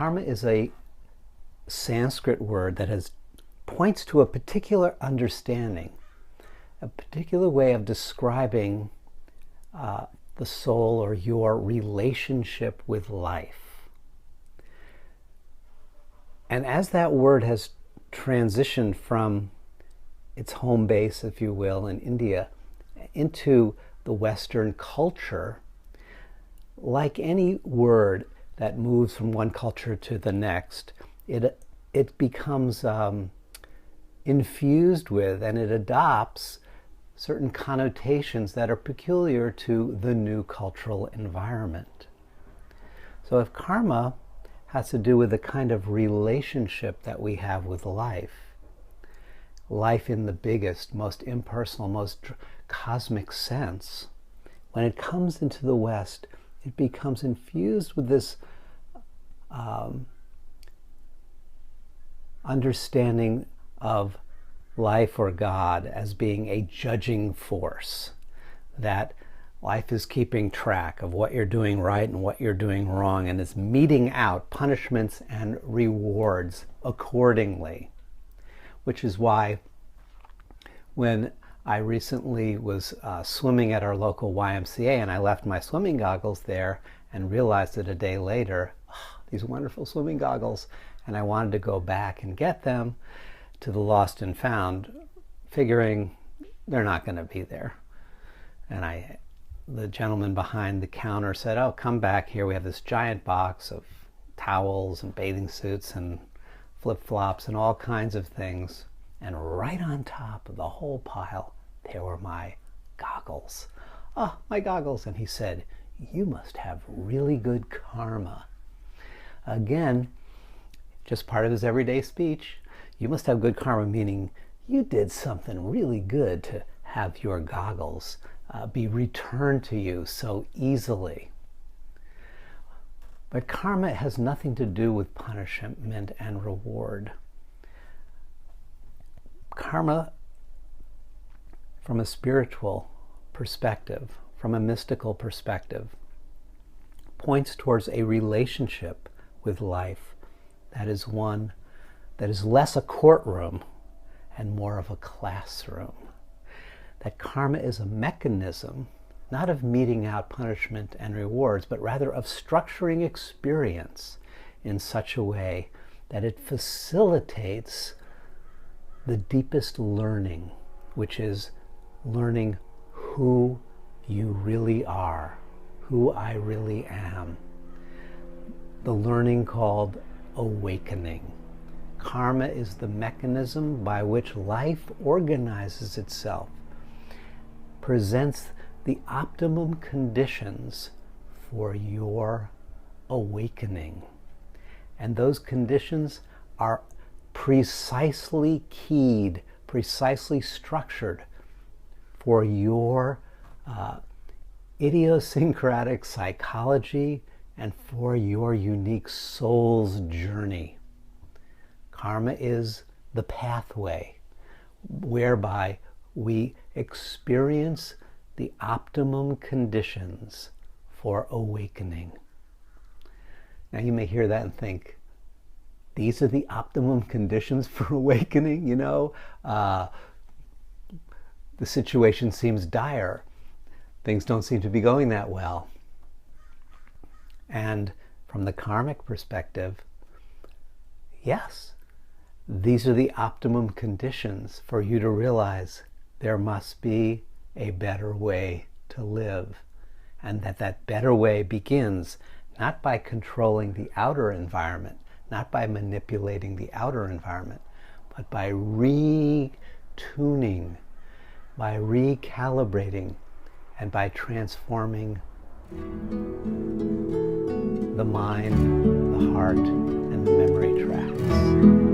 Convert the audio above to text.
Karma is a Sanskrit word that points to a particular understanding, a particular way of describing the soul or your relationship with life. And as that word has transitioned from its home base, if you will, in India, into the Western culture, like any word that moves from one culture to the next, it becomes infused with, and it adopts certain connotations that are peculiar to the new cultural environment. So if karma has to do with the kind of relationship that we have with life, life in the biggest, most impersonal, most cosmic sense, when it comes into the West, it becomes infused with this understanding of life or God as being a judging force, that life is keeping track of what you're doing right and what you're doing wrong, and is meting out punishments and rewards accordingly. Which is why when I recently was swimming at our local YMCA, and I left my swimming goggles there and realized it a day later, these wonderful swimming goggles, and I wanted to go back and get them to the lost and found, figuring they're not going to be there. And the gentleman behind the counter said, "Oh, come back here. We have this giant box of towels and bathing suits and flip-flops and all kinds of things." And right on top of the whole pile, there were my goggles. "Oh, my goggles." And he said, "You must have really good karma." Again, just part of his everyday speech. You must have good karma, meaning you did something really good to have your goggles be returned to you so easily. But karma has nothing to do with punishment and reward. Karma, from a spiritual perspective, from a mystical perspective, points towards a relationship with life that is one that is less a courtroom and more of a classroom. That karma is a mechanism, not of meting out punishment and rewards, but rather of structuring experience in such a way that it facilitates the deepest learning, which is learning who you really are, who I really am. The learning called awakening. Karma is the mechanism by which life organizes itself, presents the optimum conditions for your awakening. And those conditions are precisely keyed, precisely structured for your idiosyncratic psychology and for your unique soul's journey. Karma is the pathway whereby we experience the optimum conditions for awakening. Now you may hear that and think, these are the optimum conditions for awakening? The situation seems dire. Things don't seem to be going that well. And from the karmic perspective, yes, these are the optimum conditions for you to realize there must be a better way to live. And that better way begins not by controlling the outer environment, not by manipulating the outer environment, but by retuning, by recalibrating, and by transforming the mind, the heart, and the memory tracks.